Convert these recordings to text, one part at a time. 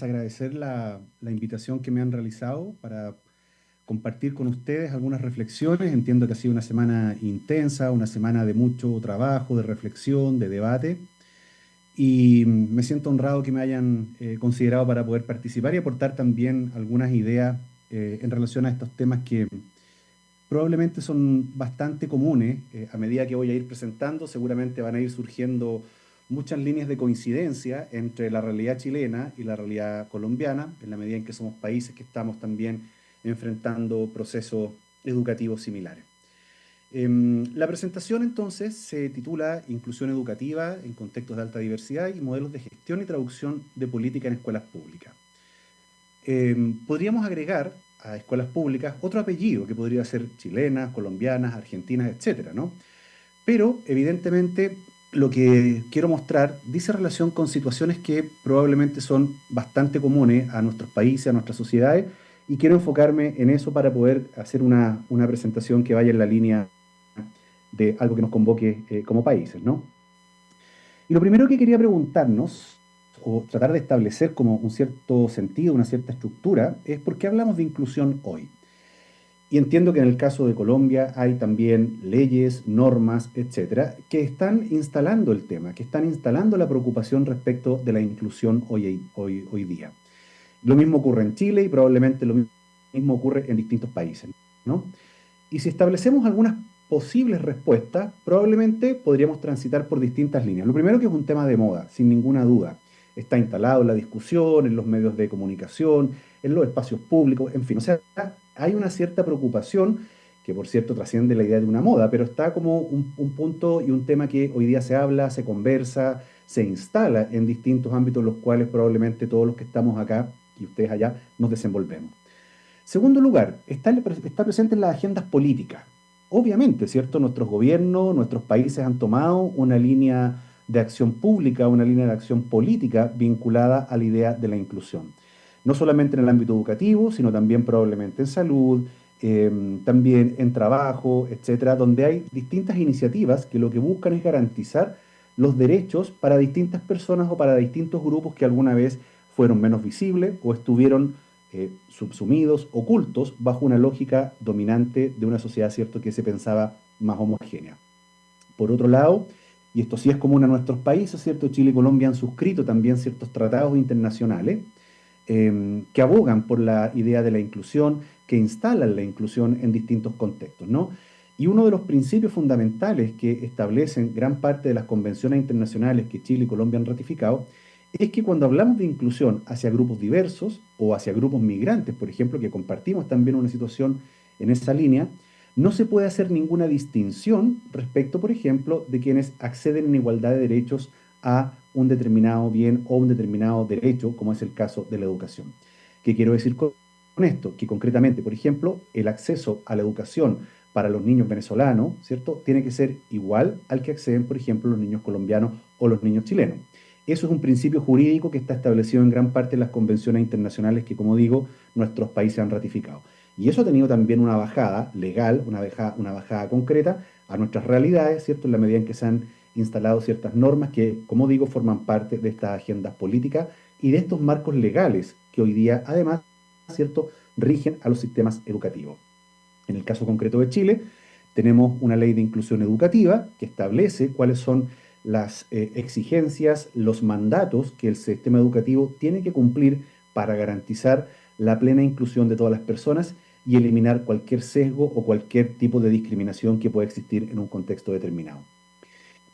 Agradecer la invitación que me han realizado para compartir con ustedes algunas reflexiones. Entiendo que ha sido una semana intensa, una semana de mucho trabajo, de reflexión, de debate, y me siento honrado que me hayan considerado para poder participar y aportar también algunas ideas en relación a estos temas que probablemente son bastante comunes. A medida que voy a ir presentando, seguramente van a ir surgiendo muchas líneas de coincidencia entre la realidad chilena y la realidad colombiana, en la medida en que somos países que estamos también enfrentando procesos educativos similares. La presentación entonces se titula Inclusión educativa en contextos de alta diversidad y modelos de gestión y traducción de política en escuelas públicas. Podríamos agregar a escuelas públicas otro apellido que podría ser chilenas, colombianas, argentinas, etcétera, ¿no? Pero evidentemente lo que quiero mostrar dice relación con situaciones que probablemente son bastante comunes a nuestros países, a nuestras sociedades, y quiero enfocarme en eso para poder hacer una presentación que vaya en la línea de algo que nos convoque como países, ¿no? Y lo primero que quería preguntarnos, o tratar de establecer como un cierto sentido, una cierta estructura, es por qué hablamos de inclusión hoy. Y entiendo que en el caso de Colombia hay también leyes, normas, etcétera, que están instalando el tema, que están instalando la preocupación respecto de la inclusión hoy día. Lo mismo ocurre en Chile y probablemente lo mismo ocurre en distintos países, ¿no? Y si establecemos algunas posibles respuestas, probablemente podríamos transitar por distintas líneas. Lo primero que es un tema de moda, sin ninguna duda. Está instalado en la discusión, en los medios de comunicación, en los espacios públicos, en fin. O sea, hay una cierta preocupación que, por cierto, trasciende la idea de una moda, pero está como un punto y un tema que hoy día se habla, se conversa, se instala en distintos ámbitos en los cuales probablemente todos los que estamos acá y ustedes allá nos desenvolvemos. Segundo lugar, está presente en las agendas políticas. Obviamente, ¿cierto? Nuestros gobiernos, nuestros países han tomado una línea de acción pública, una línea de acción política vinculada a la idea de la inclusión. No solamente en el ámbito educativo, sino también probablemente en salud, también en trabajo, etcétera, donde hay distintas iniciativas que lo que buscan es garantizar los derechos para distintas personas o para distintos grupos que alguna vez fueron menos visibles o estuvieron subsumidos, ocultos, bajo una lógica dominante de una sociedad, ¿cierto?, que se pensaba más homogénea. Por otro lado, y esto sí es común a nuestros países, ¿cierto?, Chile y Colombia han suscrito también ciertos tratados internacionales que abogan por la idea de la inclusión, que instalan la inclusión en distintos contextos, ¿no? Y uno de los principios fundamentales que establecen gran parte de las convenciones internacionales que Chile y Colombia han ratificado es que cuando hablamos de inclusión hacia grupos diversos o hacia grupos migrantes, por ejemplo, que compartimos también una situación en esa línea, no se puede hacer ninguna distinción respecto, por ejemplo, de quienes acceden en igualdad de derechos a un determinado bien o un determinado derecho, como es el caso de la educación. ¿Qué quiero decir con esto? Que concretamente, por ejemplo, el acceso a la educación para los niños venezolanos, ¿cierto?, tiene que ser igual al que acceden, por ejemplo, los niños colombianos o los niños chilenos. Eso es un principio jurídico que está establecido en gran parte de las convenciones internacionales que, como digo, nuestros países han ratificado. Y eso ha tenido también una bajada legal, una bajada concreta a nuestras realidades, ¿cierto?, en la medida en que se han instalado ciertas normas que, como digo, forman parte de estas agendas políticas y de estos marcos legales que hoy día, además, ¿cierto?, rigen a los sistemas educativos. En el caso concreto de Chile, tenemos una ley de inclusión educativa que establece cuáles son las exigencias, los mandatos que el sistema educativo tiene que cumplir para garantizar la plena inclusión de todas las personas y eliminar cualquier sesgo o cualquier tipo de discriminación que pueda existir en un contexto determinado.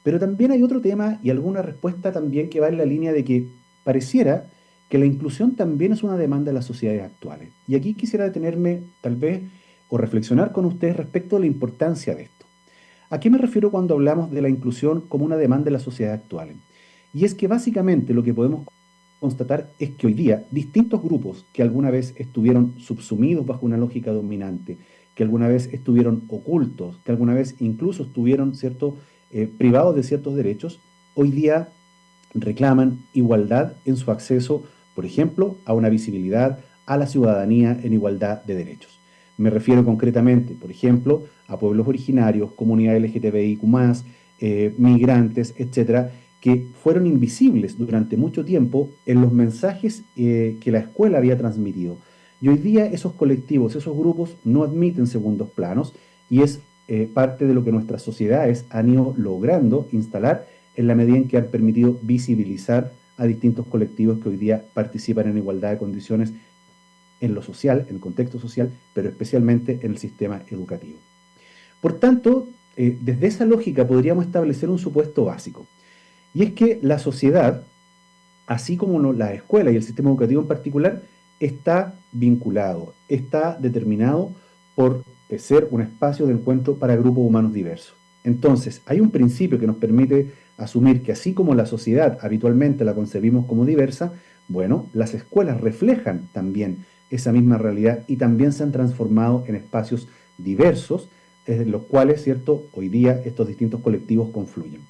Pero también hay otro tema y alguna respuesta también que va en la línea de que pareciera que la inclusión también es una demanda de las sociedades actuales. Y aquí quisiera detenerme tal vez o reflexionar con ustedes respecto a la importancia de esto. ¿A qué me refiero cuando hablamos de la inclusión como una demanda de las sociedades actuales? Y es que básicamente lo que podemos constatar es que hoy día distintos grupos que alguna vez estuvieron subsumidos bajo una lógica dominante, que alguna vez estuvieron ocultos, que alguna vez incluso estuvieron, ¿cierto?, privados de ciertos derechos, hoy día reclaman igualdad en su acceso, por ejemplo, a una visibilidad, a la ciudadanía en igualdad de derechos. Me refiero concretamente, por ejemplo, a pueblos originarios, comunidades LGTBIQ+, migrantes, etcétera, que fueron invisibles durante mucho tiempo en los mensajes que la escuela había transmitido. Y hoy día esos colectivos, esos grupos no admiten segundos planos y es parte de lo que nuestras sociedades han ido logrando instalar en la medida en que han permitido visibilizar a distintos colectivos que hoy día participan en igualdad de condiciones en lo social, en el contexto social, pero especialmente en el sistema educativo. Por tanto, desde esa lógica podríamos establecer un supuesto básico, y es que la sociedad, así como la escuela y el sistema educativo en particular, está vinculado, está determinado por ser un espacio de encuentro para grupos humanos diversos. Entonces, hay un principio que nos permite asumir que así como la sociedad habitualmente la concebimos como diversa, bueno, las escuelas reflejan también esa misma realidad y también se han transformado en espacios diversos, en los cuales, ¿cierto?, hoy día estos distintos colectivos confluyen.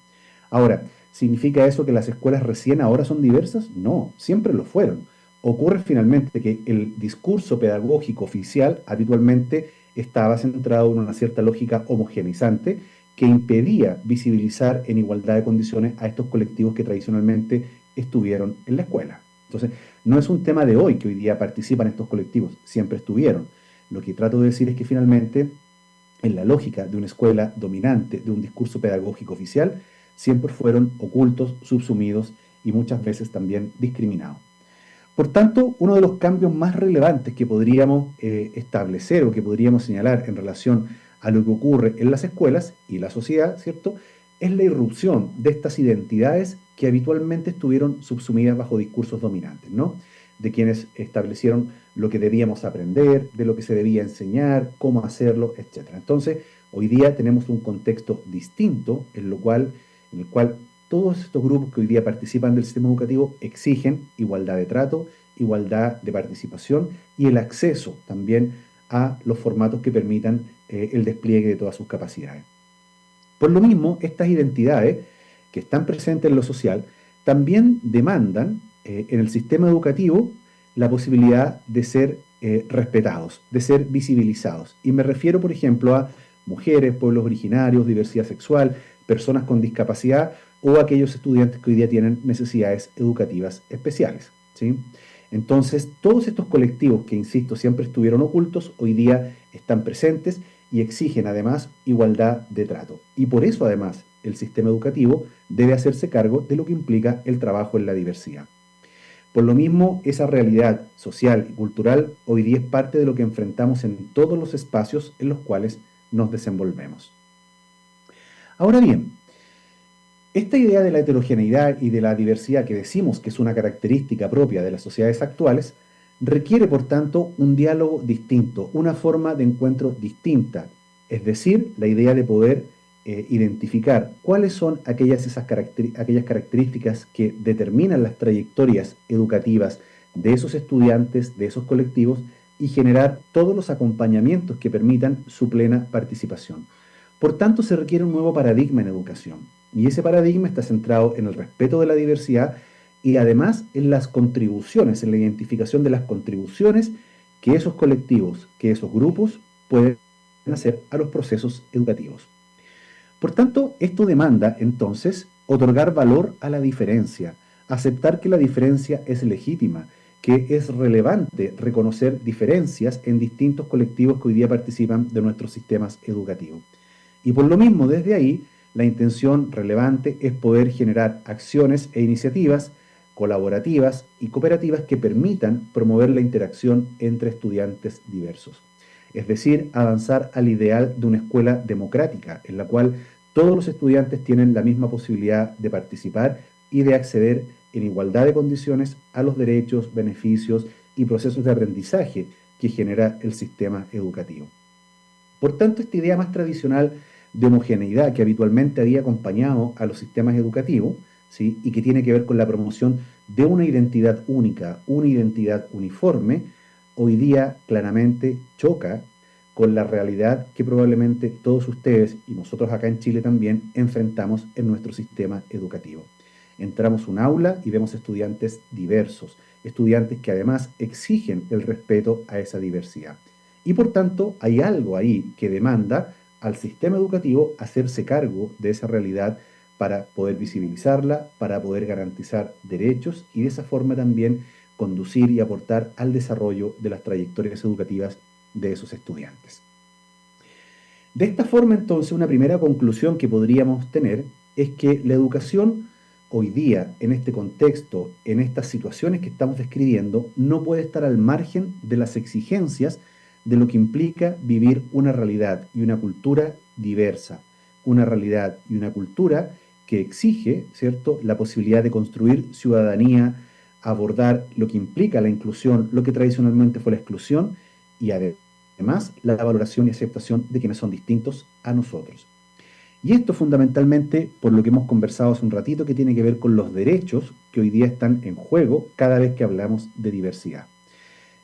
Ahora, ¿significa eso que las escuelas recién ahora son diversas? No, siempre lo fueron. Ocurre finalmente que el discurso pedagógico oficial habitualmente estaba centrado en una cierta lógica homogeneizante que impedía visibilizar en igualdad de condiciones a estos colectivos que tradicionalmente estuvieron en la escuela. Entonces, no es un tema de hoy que hoy día participan estos colectivos, siempre estuvieron. Lo que trato de decir es que finalmente, en la lógica de una escuela dominante, de un discurso pedagógico oficial, siempre fueron ocultos, subsumidos y muchas veces también discriminados. Por tanto, uno de los cambios más relevantes que podríamos establecer o que podríamos señalar en relación a lo que ocurre en las escuelas y la sociedad, ¿cierto?, es la irrupción de estas identidades que habitualmente estuvieron subsumidas bajo discursos dominantes, ¿no? De quienes establecieron lo que debíamos aprender, de lo que se debía enseñar, cómo hacerlo, etc. Entonces, hoy día tenemos un contexto distinto en el cual todos estos grupos que hoy día participan del sistema educativo exigen igualdad de trato, igualdad de participación y el acceso también a los formatos que permitan el despliegue de todas sus capacidades. Por lo mismo, estas identidades que están presentes en lo social también demandan en el sistema educativo la posibilidad de ser respetados, de ser visibilizados. Y me refiero, por ejemplo, a mujeres, pueblos originarios, diversidad sexual, personas con discapacidad o aquellos estudiantes que hoy día tienen necesidades educativas especiales, ¿sí? Entonces, todos estos colectivos que, insisto, siempre estuvieron ocultos, hoy día están presentes y exigen además igualdad de trato. Y por eso además el sistema educativo debe hacerse cargo de lo que implica el trabajo en la diversidad. Por lo mismo, esa realidad social y cultural hoy día es parte de lo que enfrentamos en todos los espacios en los cuales nos desenvolvemos. Ahora bien, esta idea de la heterogeneidad y de la diversidad que decimos que es una característica propia de las sociedades actuales, requiere por tanto un diálogo distinto, una forma de encuentro distinta, es decir, la idea de poder identificar cuáles son aquellas características que determinan las trayectorias educativas de esos estudiantes, de esos colectivos, y generar todos los acompañamientos que permitan su plena participación. Por tanto, se requiere un nuevo paradigma en educación, y ese paradigma está centrado en el respeto de la diversidad y además en las contribuciones, en la identificación de las contribuciones que esos colectivos, que esos grupos pueden hacer a los procesos educativos. Por tanto, esto demanda entonces otorgar valor a la diferencia, aceptar que la diferencia es legítima, que es relevante reconocer diferencias en distintos colectivos que hoy día participan de nuestros sistemas educativos. Y por lo mismo, desde ahí, la intención relevante es poder generar acciones e iniciativas colaborativas y cooperativas que permitan promover la interacción entre estudiantes diversos. Es decir, avanzar al ideal de una escuela democrática, en la cual todos los estudiantes tienen la misma posibilidad de participar y de acceder en igualdad de condiciones a los derechos, beneficios y procesos de aprendizaje que genera el sistema educativo. Por tanto, esta idea más tradicional de homogeneidad que habitualmente había acompañado a los sistemas educativos, ¿sí?, y que tiene que ver con la promoción de una identidad única, una identidad uniforme, hoy día claramente choca con la realidad que probablemente todos ustedes y nosotros acá en Chile también enfrentamos en nuestro sistema educativo. Entramos a un aula y vemos estudiantes diversos, estudiantes que además exigen el respeto a esa diversidad. Y por tanto hay algo ahí que demanda al sistema educativo hacerse cargo de esa realidad para poder visibilizarla, para poder garantizar derechos y de esa forma también conducir y aportar al desarrollo de las trayectorias educativas de esos estudiantes. De esta forma, entonces, una primera conclusión que podríamos tener es que la educación hoy día, en este contexto, en estas situaciones que estamos describiendo, no puede estar al margen de las exigencias de lo que implica vivir una realidad y una cultura diversa, una realidad y una cultura que exige, ¿cierto?, la posibilidad de construir ciudadanía, abordar lo que implica la inclusión, lo que tradicionalmente fue la exclusión, y además la valoración y aceptación de quienes son distintos a nosotros. Y esto fundamentalmente por lo que hemos conversado hace un ratito, que tiene que ver con los derechos que hoy día están en juego cada vez que hablamos de diversidad.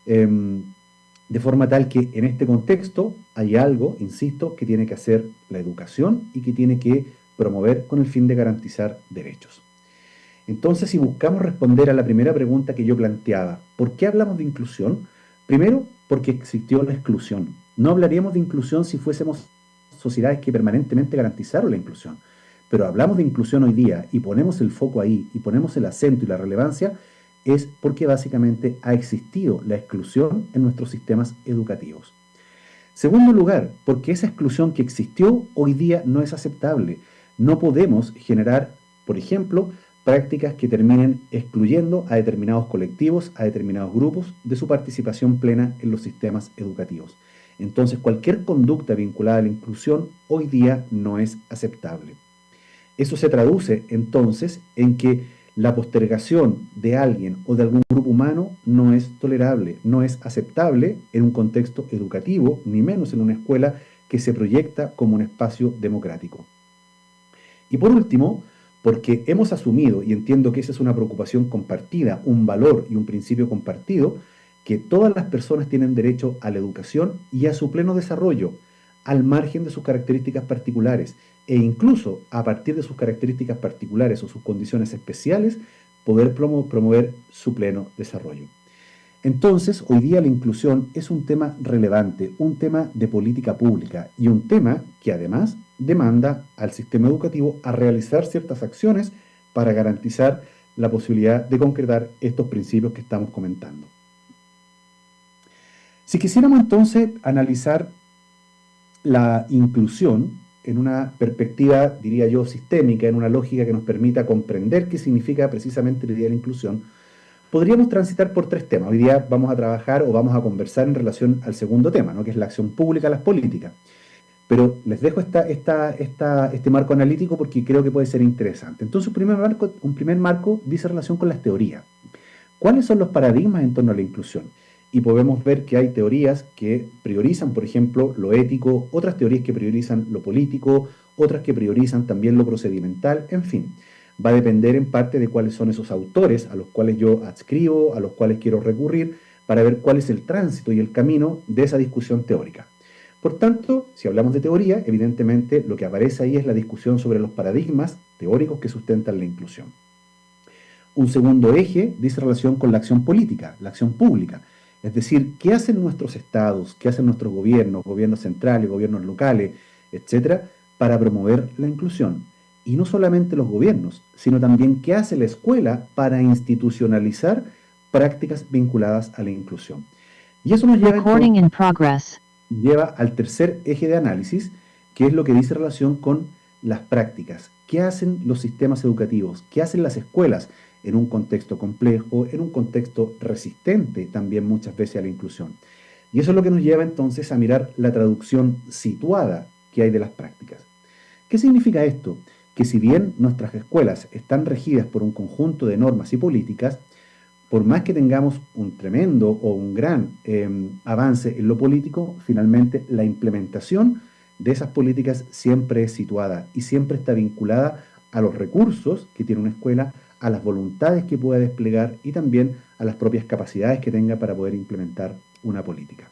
De forma tal que en este contexto hay algo, insisto, que tiene que hacer la educación y que tiene que promover con el fin de garantizar derechos. Entonces, si buscamos responder a la primera pregunta que yo planteaba, ¿por qué hablamos de inclusión? Primero, porque existió la exclusión. No hablaríamos de inclusión si fuésemos sociedades que permanentemente garantizaron la inclusión. Pero hablamos de inclusión hoy día y ponemos el foco ahí y ponemos el acento y la relevancia, es porque básicamente ha existido la exclusión en nuestros sistemas educativos. Segundo lugar, porque esa exclusión que existió hoy día no es aceptable. No podemos generar, por ejemplo, prácticas que terminen excluyendo a determinados colectivos, a determinados grupos de su participación plena en los sistemas educativos. Entonces, cualquier conducta vinculada a la inclusión hoy día no es aceptable. Eso se traduce entonces en que la postergación de alguien o de algún grupo humano no es tolerable, no es aceptable en un contexto educativo, ni menos en una escuela que se proyecta como un espacio democrático. Y por último, porque hemos asumido, y entiendo que esa es una preocupación compartida, un valor y un principio compartido, que todas las personas tienen derecho a la educación y a su pleno desarrollo, al margen de sus características particulares, e incluso a partir de sus características particulares o sus condiciones especiales, poder promover su pleno desarrollo. Entonces, hoy día la inclusión es un tema relevante, un tema de política pública y un tema que además demanda al sistema educativo a realizar ciertas acciones para garantizar la posibilidad de concretar estos principios que estamos comentando. Si quisiéramos entonces analizar la inclusión en una perspectiva, diría yo, sistémica, en una lógica que nos permita comprender qué significa precisamente la idea de la inclusión, podríamos transitar por tres temas. Hoy día vamos a trabajar o vamos a conversar en relación al segundo tema, ¿no?, que es la acción pública, las políticas. Pero les dejo este marco analítico porque creo que puede ser interesante. Entonces, un primer marco dice relación con las teorías. ¿Cuáles son los paradigmas en torno a la inclusión? Y podemos ver que hay teorías que priorizan, por ejemplo, lo ético, otras teorías que priorizan lo político, otras que priorizan también lo procedimental, en fin. Va a depender en parte de cuáles son esos autores a los cuales yo adscribo, a los cuales quiero recurrir, para ver cuál es el tránsito y el camino de esa discusión teórica. Por tanto, si hablamos de teoría, evidentemente lo que aparece ahí es la discusión sobre los paradigmas teóricos que sustentan la inclusión. Un segundo eje dice relación con la acción política, la acción pública. Es decir, ¿qué hacen nuestros estados, qué hacen nuestros gobiernos, gobiernos centrales, gobiernos locales, etcétera, para promover la inclusión? Y no solamente los gobiernos, sino también qué hace la escuela para institucionalizar prácticas vinculadas a la inclusión. Y eso nos lleva al tercer eje de análisis, que es lo que dice relación con las prácticas. ¿Qué hacen los sistemas educativos? ¿Qué hacen las escuelas en un contexto complejo, en un contexto resistente también muchas veces a la inclusión? Y eso es lo que nos lleva entonces a mirar la traducción situada que hay de las prácticas. ¿Qué significa esto? Que si bien nuestras escuelas están regidas por un conjunto de normas y políticas, por más que tengamos un tremendo o un gran avance en lo político, finalmente la implementación de esas políticas siempre es situada y siempre está vinculada a los recursos que tiene una escuela, a las voluntades que pueda desplegar y también a las propias capacidades que tenga para poder implementar una política.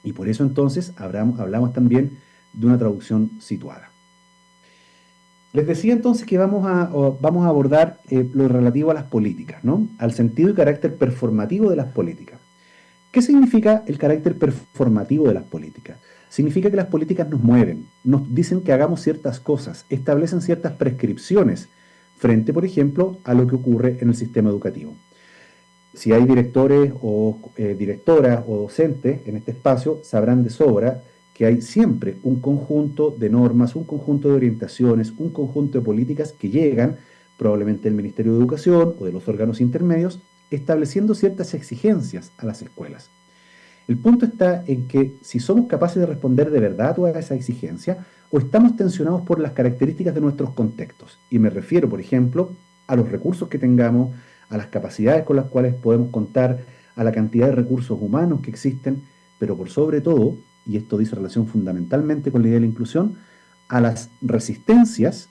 Y por eso entonces hablamos también de una traducción situada. Les decía entonces que vamos a abordar lo relativo a las políticas, ¿no?, al sentido y carácter performativo de las políticas. ¿Qué significa el carácter performativo de las políticas? Significa que las políticas nos mueven, nos dicen que hagamos ciertas cosas, establecen ciertas prescripciones frente, por ejemplo, a lo que ocurre en el sistema educativo. Si hay directores o directoras o docentes en este espacio, sabrán de sobra que hay siempre un conjunto de normas, un conjunto de orientaciones, un conjunto de políticas que llegan probablemente del Ministerio de Educación o de los órganos intermedios, estableciendo ciertas exigencias a las escuelas. El punto está en que si somos capaces de responder de verdad a toda esa exigencia o estamos tensionados por las características de nuestros contextos. Y me refiero, por ejemplo, a los recursos que tengamos, a las capacidades con las cuales podemos contar, a la cantidad de recursos humanos que existen, pero por sobre todo, y esto dice relación fundamentalmente con la idea de la inclusión, a las resistencias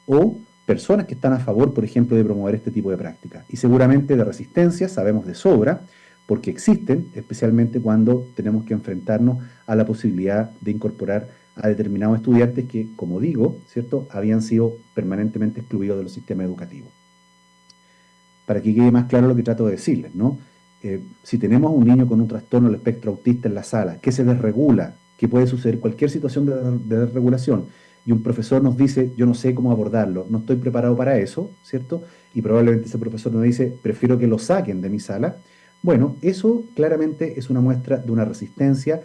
o personas que están a favor, por ejemplo, de promover este tipo de prácticas. Y seguramente de resistencias sabemos de sobra, porque existen, especialmente cuando tenemos que enfrentarnos a la posibilidad de incorporar a determinados estudiantes que, como digo, ¿cierto?, habían sido permanentemente excluidos de los sistemas educativos. Para que quede más claro lo que trato de decirles, ¿no? Si tenemos a un niño con un trastorno del espectro autista en la sala, que se desregula, que puede suceder cualquier situación de desregulación, y un profesor nos dice, yo no sé cómo abordarlo, no estoy preparado para eso, ¿cierto? Y probablemente ese profesor nos dice, prefiero que lo saquen de mi sala. Bueno, eso claramente es una muestra de una resistencia,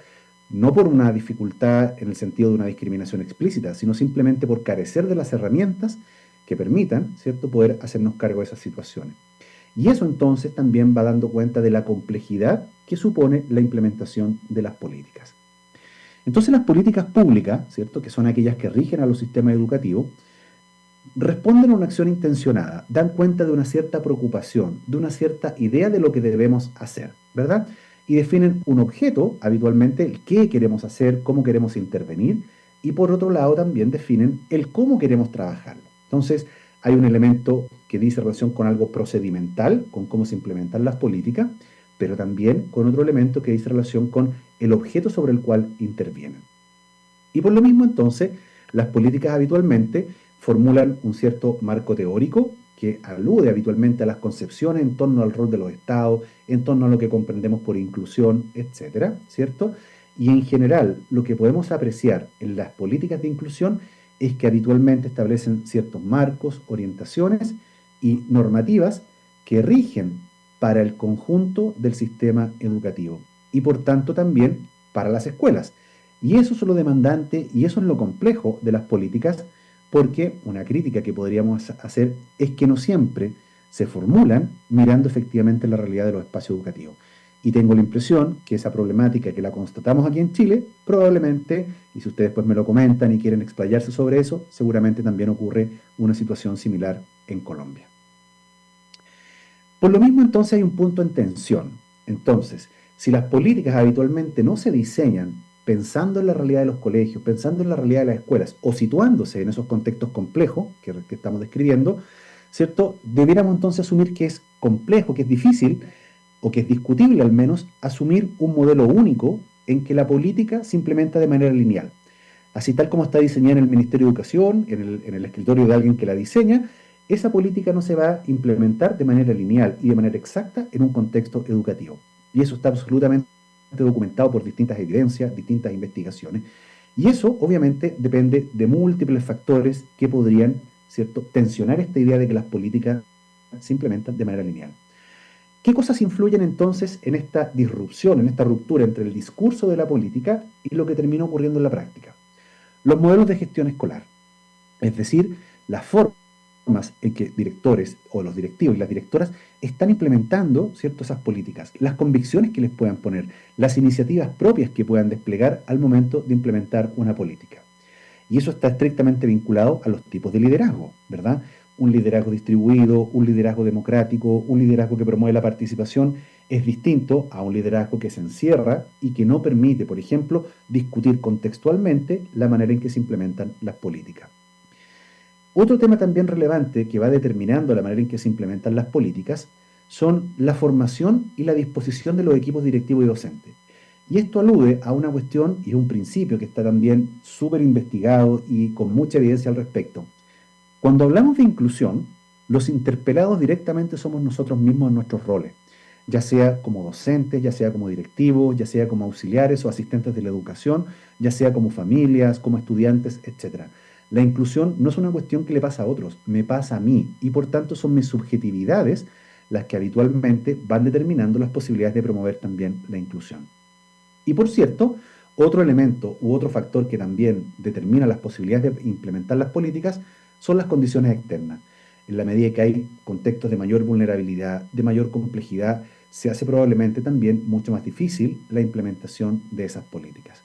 no por una dificultad en el sentido de una discriminación explícita, sino simplemente por carecer de las herramientas que permitan, ¿cierto?, poder hacernos cargo de esas situaciones. Y eso entonces también va dando cuenta de la complejidad que supone la implementación de las políticas. Entonces las políticas públicas, ¿cierto?, que son aquellas que rigen a los sistemas educativos, responden a una acción intencionada, dan cuenta de una cierta preocupación, de una cierta idea de lo que debemos hacer, ¿verdad? Y definen un objeto, habitualmente el qué queremos hacer, cómo queremos intervenir, y por otro lado también definen el cómo queremos trabajarlo. Entonces, hay un elemento que dice relación con algo procedimental, con cómo se implementan las políticas, pero también con otro elemento que dice relación con el objeto sobre el cual intervienen. Y por lo mismo, entonces, las políticas habitualmente formulan un cierto marco teórico que alude habitualmente a las concepciones en torno al rol de los estados, en torno a lo que comprendemos por inclusión, etcétera, ¿cierto? Y en general, lo que podemos apreciar en las políticas de inclusión es que habitualmente establecen ciertos marcos, orientaciones y normativas que rigen para el conjunto del sistema educativo y por tanto también para las escuelas. Y eso es lo demandante y eso es lo complejo de las políticas, porque una crítica que podríamos hacer es que no siempre se formulan mirando efectivamente la realidad de los espacios educativos. Y tengo la impresión que esa problemática que la constatamos aquí en Chile, probablemente, y si ustedes pues me lo comentan y quieren explayarse sobre eso, seguramente también ocurre una situación similar en Colombia. Por lo mismo, entonces hay un punto en tensión. Entonces, si las políticas habitualmente no se diseñan pensando en la realidad de los colegios, pensando en la realidad de las escuelas o situándose en esos contextos complejos que estamos describiendo, ¿cierto? Debiéramos entonces asumir que es complejo, que es difícil o que es discutible al menos asumir un modelo único en que la política se implementa de manera lineal. Así tal como está diseñada en el Ministerio de Educación, en el escritorio de alguien que la diseña, esa política no se va a implementar de manera lineal y de manera exacta en un contexto educativo. Y eso está absolutamente documentado por distintas evidencias, distintas investigaciones. Y eso obviamente depende de múltiples factores que podrían, ¿cierto?, tensionar esta idea de que las políticas se implementan de manera lineal. ¿Qué cosas influyen entonces en esta disrupción, en esta ruptura entre el discurso de la política y lo que termina ocurriendo en la práctica? Los modelos de gestión escolar, es decir, las formas en que directores o los directivos y las directoras están implementando, ¿cierto?, esas políticas, las convicciones que les puedan poner, las iniciativas propias que puedan desplegar al momento de implementar una política. Y eso está estrictamente vinculado a los tipos de liderazgo, ¿verdad? Un liderazgo distribuido, un liderazgo democrático, un liderazgo que promueve la participación, es distinto a un liderazgo que se encierra y que no permite, por ejemplo, discutir contextualmente la manera en que se implementan las políticas. Otro tema también relevante que va determinando la manera en que se implementan las políticas son la formación y la disposición de los equipos directivos y docentes. Y esto alude a una cuestión y a un principio que está también súper investigado y con mucha evidencia al respecto. Cuando hablamos de inclusión, los interpelados directamente somos nosotros mismos en nuestros roles. ya sea como docentes, ya sea como directivos, ya sea como auxiliares o asistentes de la educación, ya sea como familias, como estudiantes, etcétera. La inclusión no es una cuestión que le pasa a otros, me pasa a mí y por tanto son mis subjetividades las que habitualmente van determinando las posibilidades de promover también la inclusión. Y por cierto, otro elemento u otro factor que también determina las posibilidades de implementar las políticas son las condiciones externas. En la medida que hay contextos de mayor vulnerabilidad, de mayor complejidad, se hace probablemente también mucho más difícil la implementación de esas políticas.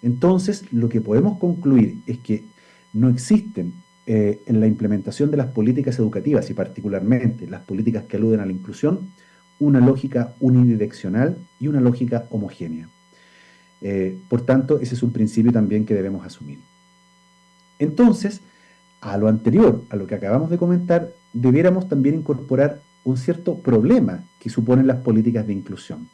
Entonces, lo que podemos concluir es que no existen en la implementación de las políticas educativas y particularmente las políticas que aluden a la inclusión, una lógica unidireccional y una lógica homogénea. Por tanto, ese es un principio también que debemos asumir. Entonces, a lo anterior, a lo que acabamos de comentar, debiéramos también incorporar un cierto problema que suponen las políticas de inclusión.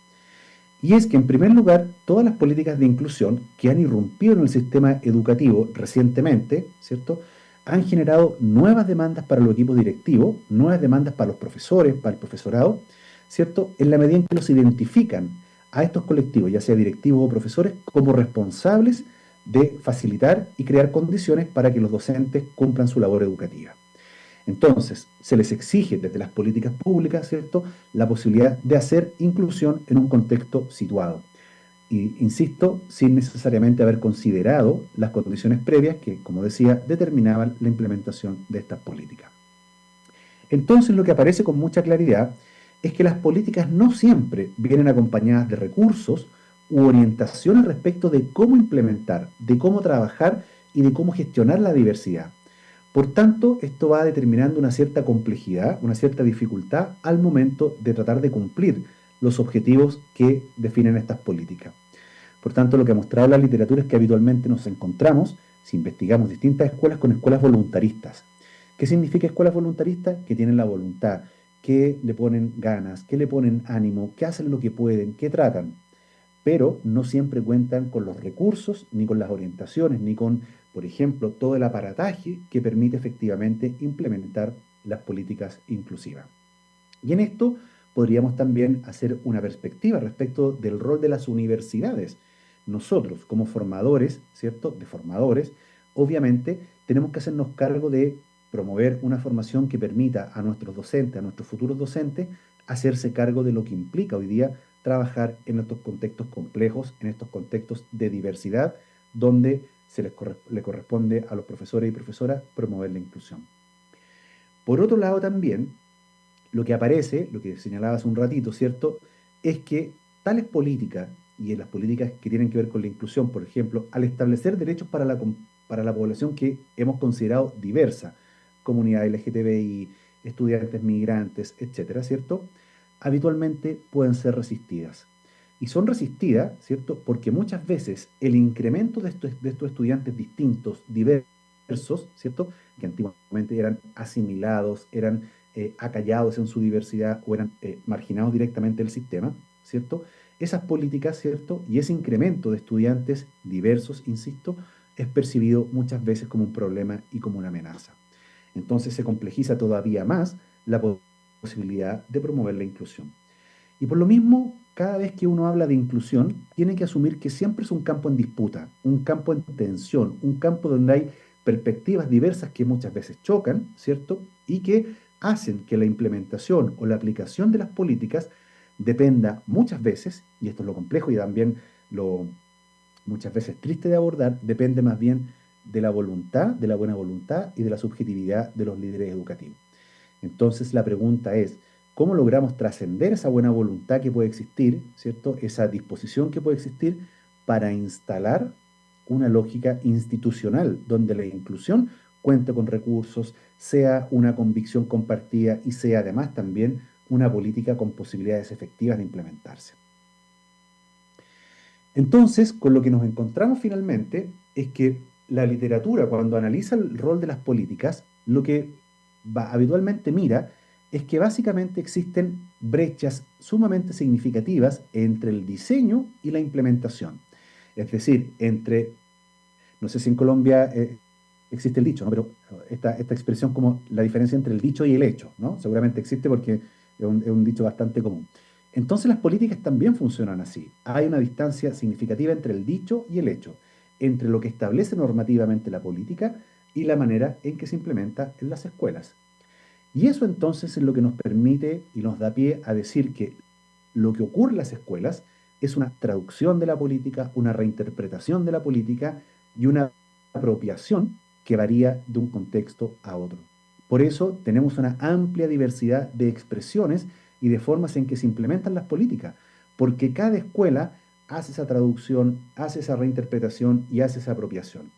Y es que, en primer lugar, todas las políticas de inclusión que han irrumpido en el sistema educativo recientemente, ¿cierto?, han generado nuevas demandas para los equipos directivos, nuevas demandas para los profesores, para el profesorado, ¿cierto?, en la medida en que los identifican a estos colectivos, ya sea directivos o profesores, como responsables de facilitar y crear condiciones para que los docentes cumplan su labor educativa. Entonces, se les exige desde las políticas públicas, ¿cierto?, la posibilidad de hacer inclusión en un contexto situado. Y, insisto, sin necesariamente haber considerado las condiciones previas que, como decía, determinaban la implementación de estas políticas. Entonces, lo que aparece con mucha claridad es que las políticas no siempre vienen acompañadas de recursos u orientaciones respecto de cómo implementar, de cómo trabajar y de cómo gestionar la diversidad. Por tanto, esto va determinando una cierta complejidad, una cierta dificultad al momento de tratar de cumplir los objetivos que definen estas políticas. Por tanto, lo que ha mostrado la literatura es que habitualmente nos encontramos, si investigamos distintas escuelas, con escuelas voluntaristas. ¿Qué significa escuelas voluntaristas? Que tienen la voluntad, que le ponen ganas, que le ponen ánimo, que hacen lo que pueden, que tratan, pero no siempre cuentan con los recursos, ni con las orientaciones, ni con, por ejemplo, todo el aparataje que permite efectivamente implementar las políticas inclusivas. Y en esto podríamos también hacer una perspectiva respecto del rol de las universidades. Nosotros, como formadores, ¿cierto?, de formadores, obviamente tenemos que hacernos cargo de promover una formación que permita a nuestros docentes, a nuestros futuros docentes, hacerse cargo de lo que implica hoy día trabajar en estos contextos complejos, en estos contextos de diversidad, donde le corresponde a los profesores y profesoras promover la inclusión. Por otro lado también, lo que aparece, lo que señalaba hace un ratito, ¿cierto?, es que tales políticas, y en las políticas que tienen que ver con la inclusión, por ejemplo, al establecer derechos para la población que hemos considerado diversa, comunidad LGTBI, estudiantes migrantes, etcétera, ¿cierto?, habitualmente pueden ser resistidas. Y son resistidas, ¿cierto?, porque muchas veces el incremento de estos estudiantes distintos, diversos, ¿cierto?, que antiguamente eran asimilados, eran acallados en su diversidad o eran marginados directamente del sistema, ¿cierto? Esas políticas, ¿cierto? Y ese incremento de estudiantes diversos, insisto, es percibido muchas veces como un problema y como una amenaza. Entonces se complejiza todavía más la posibilidad de promover la inclusión. Y por lo mismo, cada vez que uno habla de inclusión, tiene que asumir que siempre es un campo en disputa, un campo en tensión, un campo donde hay perspectivas diversas que muchas veces chocan, ¿cierto? Y que hacen que la implementación o la aplicación de las políticas dependa muchas veces, y esto es lo complejo y también lo muchas veces triste de abordar, depende más bien de la voluntad, de la buena voluntad y de la subjetividad de los líderes educativos. Entonces la pregunta es, ¿cómo logramos trascender esa buena voluntad que puede existir, ¿cierto? Esa disposición que puede existir para instalar una lógica institucional donde la inclusión cuente con recursos, sea una convicción compartida y sea además también una política con posibilidades efectivas de implementarse? Entonces, con lo que nos encontramos finalmente es que la literatura, cuando analiza el rol de las políticas, lo que habitualmente mira es que básicamente existen brechas sumamente significativas entre el diseño y la implementación. Es decir, no sé si en Colombia existe el dicho, ¿no? Pero esta expresión como la diferencia entre el dicho y el hecho, ¿no? Seguramente existe porque es un dicho bastante común. Entonces las políticas también funcionan así. Hay una distancia significativa entre el dicho y el hecho, entre lo que establece normativamente la política y la manera en que se implementa en las escuelas. Y eso entonces es lo que nos permite y nos da pie a decir que lo que ocurre en las escuelas es una traducción de la política, una reinterpretación de la política y una apropiación que varía de un contexto a otro. Por eso tenemos una amplia diversidad de expresiones y de formas en que se implementan las políticas, porque cada escuela hace esa traducción, hace esa reinterpretación y hace esa apropiación.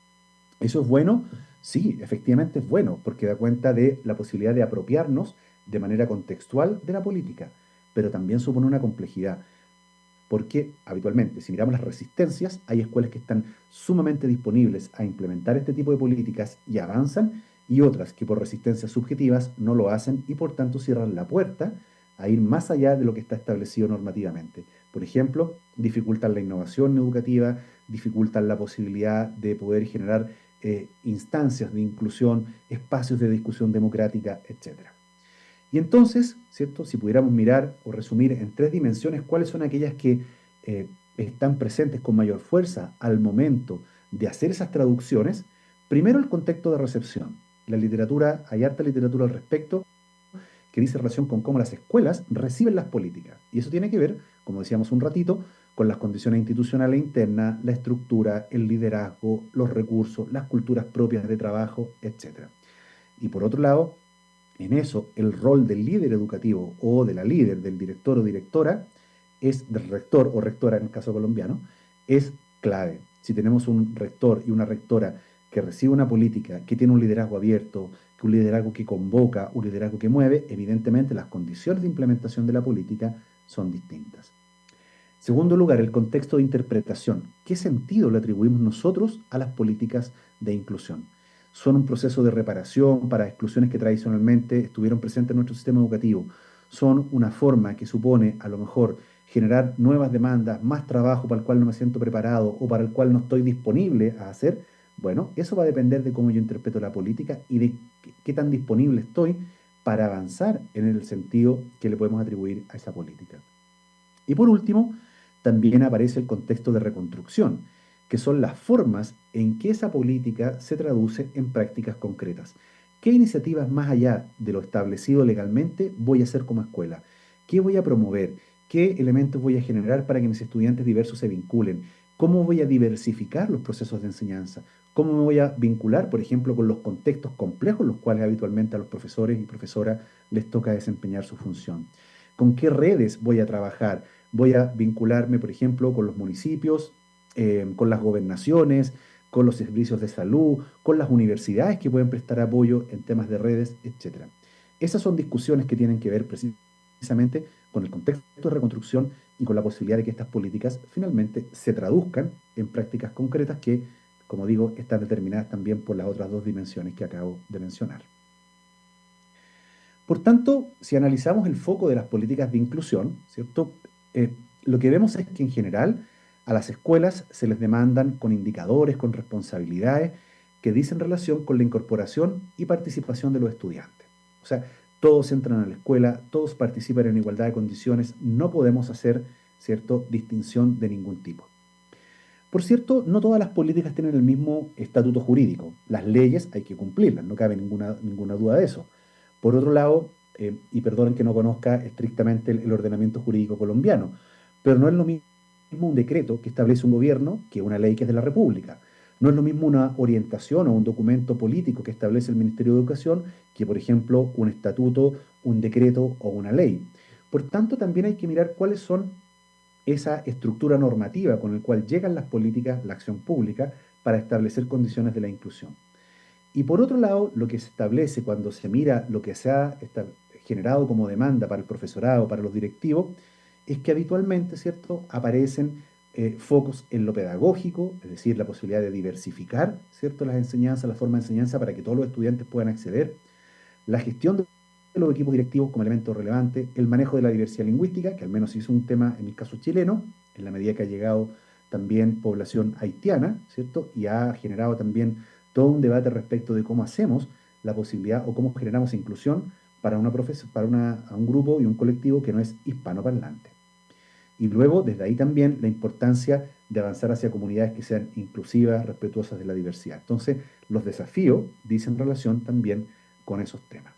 ¿Eso es bueno? Sí, efectivamente es bueno, porque da cuenta de la posibilidad de apropiarnos de manera contextual de la política, pero también supone una complejidad, porque habitualmente, si miramos las resistencias, hay escuelas que están sumamente disponibles a implementar este tipo de políticas y avanzan, y otras que por resistencias subjetivas no lo hacen y por tanto cierran la puerta a ir más allá de lo que está establecido normativamente. Por ejemplo, dificultan la innovación educativa, dificultan la posibilidad de poder generar instancias de inclusión, espacios de discusión democrática, etcétera. Y entonces, ¿cierto? Si pudiéramos mirar o resumir en tres dimensiones cuáles son aquellas que eh, están presentes con mayor fuerza al momento de hacer esas traducciones, primero el contexto de recepción. La literatura, hay harta literatura al respecto que dice relación con cómo las escuelas reciben las políticas. Y eso tiene que ver, como decíamos un ratito, con las condiciones institucionales internas, la estructura, el liderazgo, los recursos, las culturas propias de trabajo, etcétera. Y por otro lado, en eso, el rol del líder educativo o de la líder, del director o directora, es del rector o rectora en el caso colombiano, es clave. Si tenemos un rector y una rectora que recibe una política, que tiene un liderazgo abierto, que un liderazgo que convoca, un liderazgo que mueve, evidentemente las condiciones de implementación de la política son distintas. Segundo lugar, el contexto de interpretación. ¿Qué sentido le atribuimos nosotros a las políticas de inclusión? ¿Son un proceso de reparación para exclusiones que tradicionalmente estuvieron presentes en nuestro sistema educativo? ¿Son una forma que supone a lo mejor generar nuevas demandas, más trabajo para el cual no me siento preparado o para el cual no estoy disponible a hacer? Bueno, eso va a depender de cómo yo interpreto la política y de qué tan disponible estoy para avanzar en el sentido que le podemos atribuir a esa política. Y por último, también aparece el contexto de reconstrucción, que son las formas en que esa política se traduce en prácticas concretas. ¿Qué iniciativas más allá de lo establecido legalmente voy a hacer como escuela? ¿Qué voy a promover? ¿Qué elementos voy a generar para que mis estudiantes diversos se vinculen? ¿Cómo voy a diversificar los procesos de enseñanza? ¿Cómo me voy a vincular, por ejemplo, con los contextos complejos en los cuales habitualmente a los profesores y profesoras les toca desempeñar su función? ¿Con qué redes voy a trabajar? Voy a vincularme, por ejemplo, con los municipios, con las gobernaciones, con los servicios de salud, con las universidades que pueden prestar apoyo en temas de redes, etcétera. Esas son discusiones que tienen que ver precisamente con el contexto de reconstrucción y con la posibilidad de que estas políticas finalmente se traduzcan en prácticas concretas que, como digo, están determinadas también por las otras dos dimensiones que acabo de mencionar. Por tanto, si analizamos el foco de las políticas de inclusión, ¿cierto? Eh, lo que vemos es que en general a las escuelas se les demandan con indicadores, con responsabilidades que dicen relación con la incorporación y participación de los estudiantes. O sea, todos entran a la escuela, todos participan en igualdad de condiciones, no podemos hacer, ¿cierto?, distinción de ningún tipo. Por cierto, no todas las políticas tienen el mismo estatuto jurídico. Las leyes hay que cumplirlas, no cabe ninguna duda de eso. Por otro lado, y perdonen que no conozca estrictamente el ordenamiento jurídico colombiano, pero no es lo mismo un decreto que establece un gobierno que una ley que es de la República. No es lo mismo una orientación o un documento político que establece el Ministerio de Educación que, por ejemplo, un estatuto, un decreto o una ley. Por tanto, también hay que mirar cuáles son esa estructura normativa con la cual llegan las políticas, la acción pública, para establecer condiciones de la inclusión. Y por otro lado, lo que se establece cuando se mira lo que se ha generado como demanda para el profesorado, para los directivos, es que habitualmente, ¿cierto?, aparecen focos en lo pedagógico, es decir, la posibilidad de diversificar, ¿cierto?, las enseñanzas, la forma de enseñanza para que todos los estudiantes puedan acceder, la gestión de los equipos directivos como elemento relevante, el manejo de la diversidad lingüística, que al menos es un tema en el caso chileno, en la medida que ha llegado también población haitiana, ¿cierto? Y ha generado también todo un debate respecto de cómo hacemos la posibilidad o cómo generamos inclusión para, a un grupo y un colectivo que no es hispanoparlante. Y luego, desde ahí también, la importancia de avanzar hacia comunidades que sean inclusivas, respetuosas de la diversidad. Entonces, los desafíos dicen relación también con esos temas.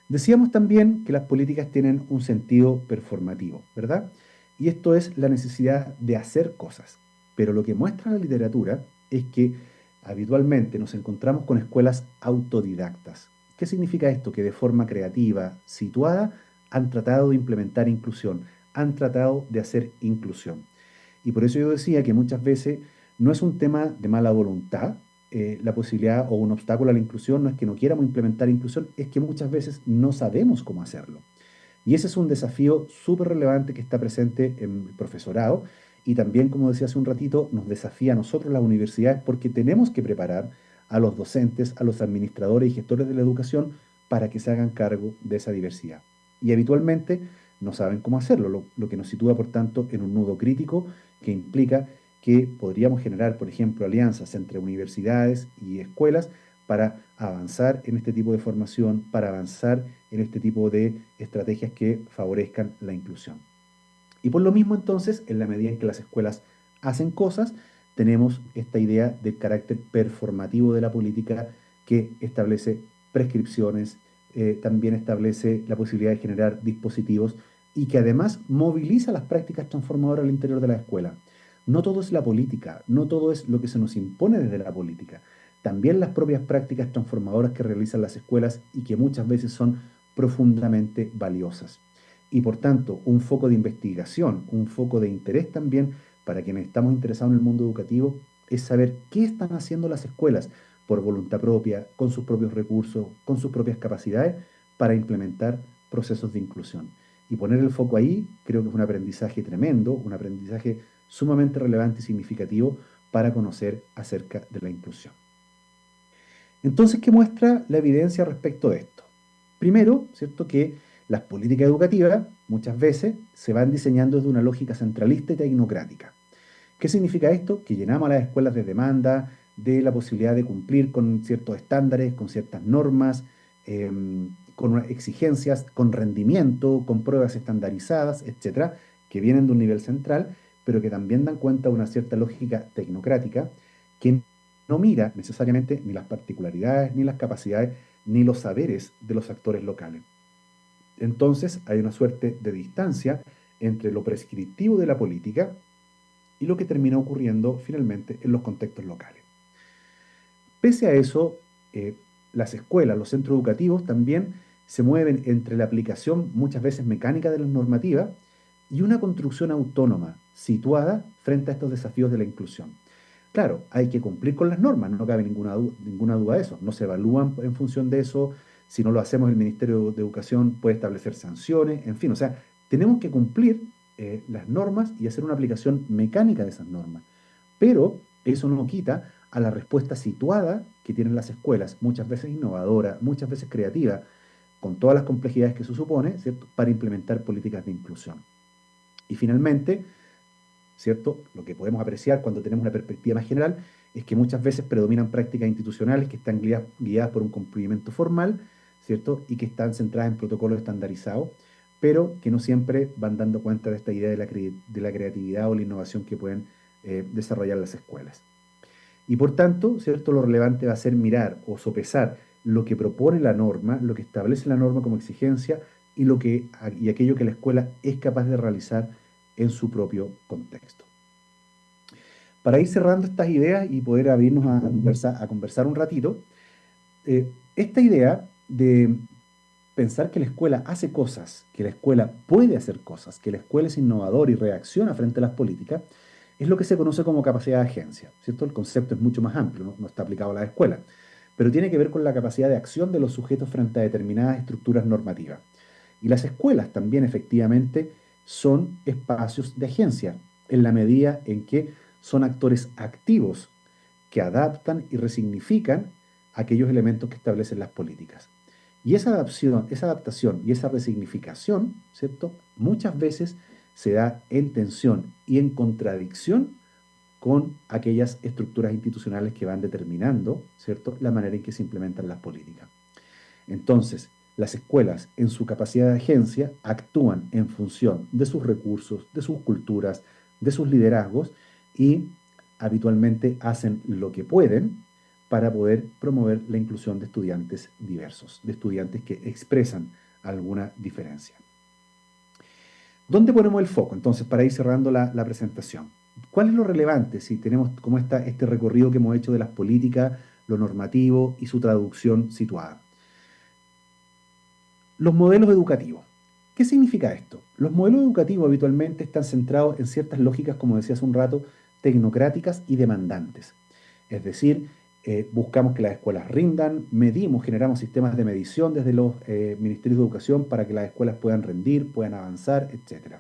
Decíamos también que las políticas tienen un sentido performativo, ¿verdad? Y esto es la necesidad de hacer cosas. Pero lo que muestra la literatura es que habitualmente nos encontramos con escuelas autodidactas. ¿Qué significa esto? Que de forma creativa, situada, han tratado de implementar inclusión, han tratado de hacer inclusión. Y por eso yo decía que muchas veces no es un tema de mala voluntad, la posibilidad o un obstáculo a la inclusión no es que no quieramos implementar inclusión, es que muchas veces no sabemos cómo hacerlo. Y ese es un desafío súper relevante que está presente en el profesorado y también, como decía hace un ratito, nos desafía a nosotros las universidades porque tenemos que preparar a los docentes, a los administradores y gestores de la educación para que se hagan cargo de esa diversidad. Y habitualmente no saben cómo hacerlo, lo que nos sitúa, por tanto, en un nudo crítico que implica que podríamos generar, por ejemplo, alianzas entre universidades y escuelas para avanzar en este tipo de formación, para avanzar en este tipo de estrategias que favorezcan la inclusión. Y por lo mismo, entonces, en la medida en que las escuelas hacen cosas, tenemos esta idea del carácter performativo de la política que establece prescripciones, también establece la posibilidad de generar dispositivos y que además moviliza las prácticas transformadoras al interior de la escuela. No todo es la política, no todo es lo que se nos impone desde la política. También las propias prácticas transformadoras que realizan las escuelas y que muchas veces son profundamente valiosas. Y por tanto, un foco de investigación, un foco de interés también para quienes estamos interesados en el mundo educativo es saber qué están haciendo las escuelas por voluntad propia, con sus propios recursos, con sus propias capacidades, para implementar procesos de inclusión. Y poner el foco ahí creo que es un aprendizaje tremendo, un aprendizaje sumamente relevante y significativo para conocer acerca de la inclusión. Entonces, ¿qué muestra la evidencia respecto de esto? Primero, ¿cierto? Que las políticas educativas muchas veces se van diseñando desde una lógica centralista y tecnocrática. ¿Qué significa esto? Que llenamos a las escuelas de demanda, de la posibilidad de cumplir con ciertos estándares, con ciertas normas, eh, con exigencias, con rendimiento, con pruebas estandarizadas, etcétera, que vienen de un nivel central, pero que también dan cuenta de una cierta lógica tecnocrática que no mira necesariamente ni las particularidades, ni las capacidades, ni los saberes de los actores locales. Entonces hay una suerte de distancia entre lo prescriptivo de la política y lo que termina ocurriendo finalmente en los contextos locales. Pese a eso, las escuelas, los centros educativos también se mueven entre la aplicación muchas veces mecánica de las normativas y una construcción autónoma situada frente a estos desafíos de la inclusión. Claro, hay que cumplir con las normas, no cabe ninguna duda de eso. No se evalúan en función de eso. Si no lo hacemos, el Ministerio de Educación puede establecer sanciones, en fin, o sea, tenemos que cumplir las normas y hacer una aplicación mecánica de esas normas. Pero eso no quita a la respuesta situada que tienen las escuelas, muchas veces innovadora, muchas veces creativa, con todas las complejidades que eso supone, ¿cierto?, para implementar políticas de inclusión. Y finalmente, ¿cierto? Lo que podemos apreciar cuando tenemos una perspectiva más general es que muchas veces predominan prácticas institucionales que están guiadas por un cumplimiento formal, ¿cierto? Y que están centradas en protocolos estandarizados, pero que no siempre van dando cuenta de esta idea de la creatividad o la innovación que pueden desarrollar las escuelas. Y por tanto, ¿cierto? Lo relevante va a ser mirar o sopesar lo que propone la norma, lo que establece la norma como exigencia y aquello que la escuela es capaz de realizar en su propio contexto. Para ir cerrando estas ideas y poder abrirnos a conversar un ratito, esta idea de pensar que la escuela hace cosas, que la escuela puede hacer cosas, que la escuela es innovadora y reacciona frente a las políticas, es lo que se conoce como capacidad de agencia, ¿cierto? El concepto es mucho más amplio, no está aplicado a la escuela, pero tiene que ver con la capacidad de acción de los sujetos frente a determinadas estructuras normativas. Y las escuelas también efectivamente son espacios de agencia, en la medida en que son actores activos que adaptan y resignifican aquellos elementos que establecen las políticas. Y esa adaptación y esa resignificación, ¿cierto? Muchas veces se da en tensión y en contradicción con aquellas estructuras institucionales que van determinando, ¿cierto?, la manera en que se implementan las políticas. Entonces, Las escuelas, en su capacidad de agencia, actúan en función de sus recursos, de sus culturas, de sus liderazgos y habitualmente hacen lo que pueden para poder promover la inclusión de estudiantes diversos, de estudiantes que expresan alguna diferencia. ¿Dónde ponemos el foco? Entonces, para ir cerrando la presentación. ¿Cuál es lo relevante si tenemos como este recorrido que hemos hecho de las políticas, lo normativo y su traducción situada? Los modelos educativos. ¿Qué significa esto? Los modelos educativos habitualmente están centrados en ciertas lógicas, como decía hace un rato, tecnocráticas y demandantes. Es decir, buscamos que las escuelas rindan, medimos, generamos sistemas de medición desde los ministerios de educación para que las escuelas puedan rendir, puedan avanzar, etc.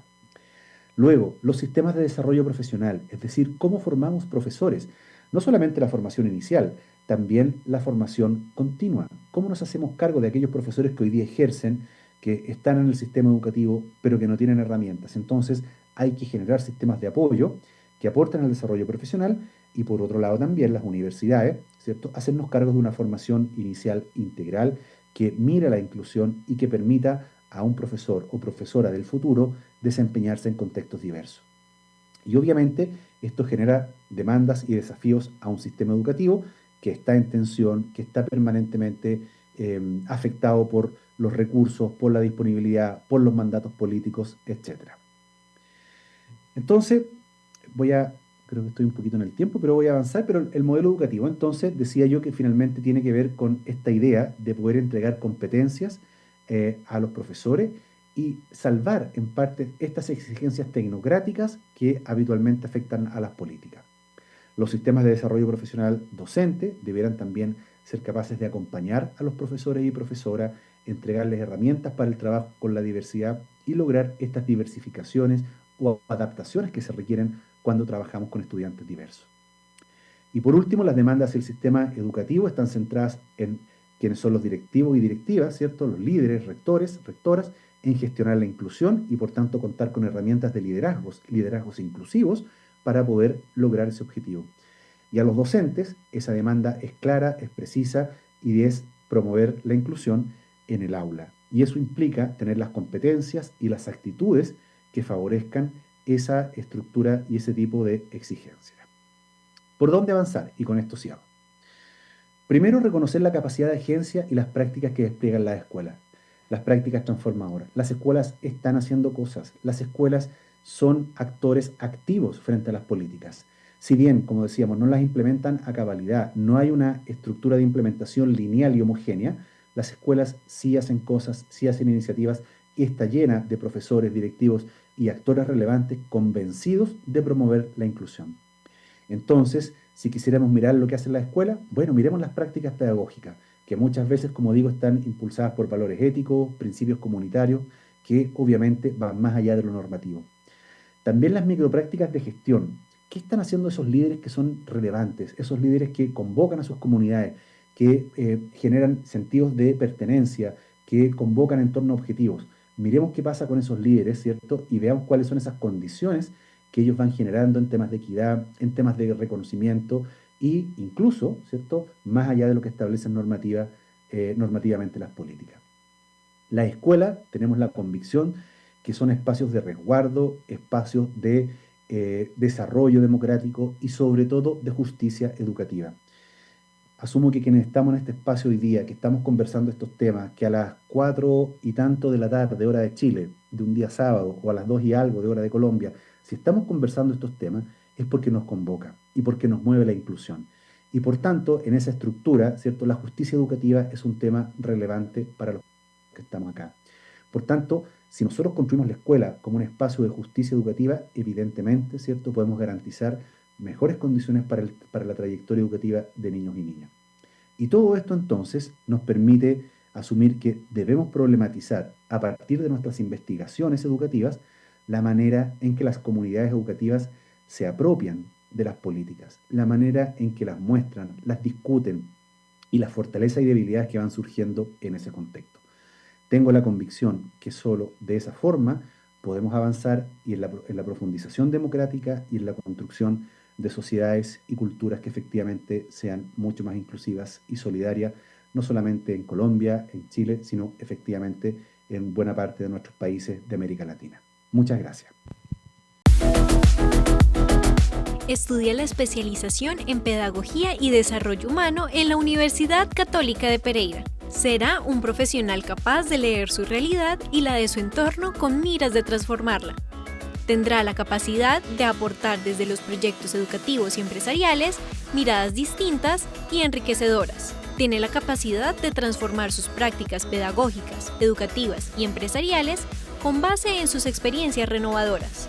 Luego, los sistemas de desarrollo profesional, es decir, cómo formamos profesores. No solamente la formación inicial, también la formación continua. ¿Cómo nos hacemos cargo de aquellos profesores que hoy día ejercen, que están en el sistema educativo, pero que no tienen herramientas? Entonces, hay que generar sistemas de apoyo que aporten al desarrollo profesional y por otro lado también las universidades, ¿cierto? Hacernos cargo de una formación inicial integral que mire la inclusión y que permita a un profesor o profesora del futuro desempeñarse en contextos diversos. Y obviamente esto genera demandas y desafíos a un sistema educativo que está en tensión, que está permanentemente afectado por los recursos, por la disponibilidad, por los mandatos políticos, etc. Entonces, creo que estoy un poquito en el tiempo, pero voy a avanzar, pero el modelo educativo, entonces, decía yo que finalmente tiene que ver con esta idea de poder entregar competencias a los profesores y salvar en parte estas exigencias tecnocráticas que habitualmente afectan a las políticas. Los sistemas de desarrollo profesional docente deberán también ser capaces de acompañar a los profesores y profesoras, entregarles herramientas para el trabajo con la diversidad y lograr estas diversificaciones o adaptaciones que se requieren cuando trabajamos con estudiantes diversos. Y por último, las demandas del sistema educativo están centradas en quienes son los directivos y directivas, ¿cierto? Los líderes, rectores, rectoras, en gestionar la inclusión y por tanto contar con herramientas de liderazgos inclusivos para poder lograr ese objetivo. Y a los docentes, esa demanda es clara, es precisa y es promover la inclusión en el aula. Y eso implica tener las competencias y las actitudes que favorezcan esa estructura y ese tipo de exigencias. ¿Por dónde avanzar? Y con esto cierro. Primero, reconocer la capacidad de agencia y las prácticas que despliegan las escuelas, las prácticas transformadoras. Las escuelas están haciendo cosas, las escuelas son actores activos frente a las políticas. Si bien, como decíamos, no las implementan a cabalidad, no hay una estructura de implementación lineal y homogénea, las escuelas sí hacen cosas, sí hacen iniciativas y está llena de profesores, directivos y actores relevantes convencidos de promover la inclusión. Entonces, si quisiéramos mirar lo que hace la escuela, bueno, miremos las prácticas pedagógicas, que muchas veces, como digo, están impulsadas por valores éticos, principios comunitarios, que obviamente van más allá de lo normativo. También las microprácticas de gestión. ¿Qué están haciendo esos líderes que son relevantes? Esos líderes que convocan a sus comunidades, que generan sentidos de pertenencia, que convocan en torno a objetivos. Miremos qué pasa con esos líderes, ¿cierto? Y veamos cuáles son esas condiciones que ellos van generando en temas de equidad, en temas de reconocimiento e incluso, ¿cierto?, más allá de lo que establecen normativamente las políticas. La escuela, tenemos la convicción que son espacios de resguardo, espacios de desarrollo democrático y sobre todo de justicia educativa. Asumo que quienes estamos en este espacio hoy día, que estamos conversando estos temas, que a las 4:00 de la tarde, hora de Chile, de un día sábado, o a las 2:00 de hora de Colombia, si estamos conversando estos temas, es porque nos convoca y porque nos mueve la inclusión. Y por tanto, en esa estructura, ¿cierto?, la justicia educativa es un tema relevante para los que estamos acá. Por tanto, si nosotros construimos la escuela como un espacio de justicia educativa, evidentemente, ¿cierto?, podemos garantizar mejores condiciones para la trayectoria educativa de niños y niñas. Y todo esto entonces nos permite asumir que debemos problematizar a partir de nuestras investigaciones educativas la manera en que las comunidades educativas se apropian de las políticas, la manera en que las muestran, las discuten y las fortalezas y debilidades que van surgiendo en ese contexto. Tengo la convicción que solo de esa forma podemos avanzar y en la profundización democrática y en la construcción de sociedades y culturas que efectivamente sean mucho más inclusivas y solidarias no solamente en Colombia, en Chile, sino efectivamente en buena parte de nuestros países de América Latina. Muchas gracias. Estudia la especialización en Pedagogía y Desarrollo Humano en la Universidad Católica de Pereira. Será un profesional capaz de leer su realidad y la de su entorno con miras de transformarla. Tendrá la capacidad de aportar desde los proyectos educativos y empresariales miradas distintas y enriquecedoras. Tiene la capacidad de transformar sus prácticas pedagógicas, educativas y empresariales con base en sus experiencias renovadoras.